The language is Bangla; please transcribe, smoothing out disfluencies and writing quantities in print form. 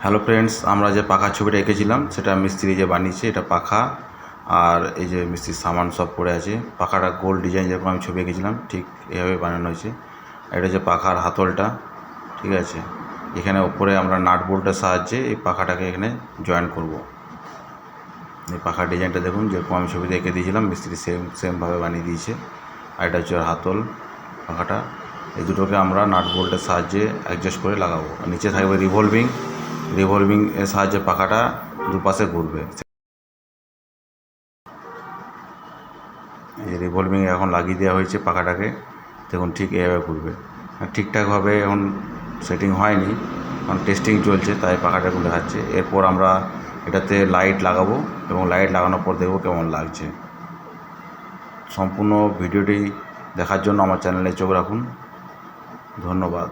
হ্যালো ফ্রেন্ডস, আমরা যে পাখার ছবিটা এঁকেছিলাম সেটা মিস্ত্রি যে বানিয়েছে। এটা পাখা আর এই যে মিস্ত্রির সামান সব পড়ে আছে। পাখাটা গোল ডিজাইন যেরকম আমি ছবি এঁকেছিলাম ঠিক এভাবে বানানো হয়েছে। এটা যে পাখার হাতলটা, ঠিক আছে। এখানে ওপরে আমরা নাট বোল্টের সাহায্যে এই পাখাটাকে এখানে জয়েন করব। এই পাখার ডিজাইনটা দেখুন, যেরকম আমি ছবিতে এঁকে দিয়েছিলাম মিস্ত্রি সেমভাবে বানিয়ে দিয়েছে। আর এটা হচ্ছে হাতল পাখাটা। এই দুটোকে আমরা নাট বোল্টের সাহায্যে অ্যাডজাস্ট করে লাগাবো। নিচে থাকবে রিভলভিং এর সাহায্যে পাখাটা দুপাশে ঘুরবে। এই রিভলভিং এখন লাগিয়ে দেওয়া হয়েছে পাখাটাকে, দেখুন ঠিক এভাবে ঘুরবে। ঠিকঠাকভাবে এখন সেটিং হয়নি, কারণ টেস্টিং চলছে, তাই পাখাটা এখন দেখাচ্ছে। এরপর আমরা এটাতে লাইট লাগাবো এবং লাইট লাগানোর পর দেখবো কেমন লাগছে। সম্পূর্ণ ভিডিওটি দেখার জন্য আমার চ্যানেলে চোখ রাখুন। ধন্যবাদ।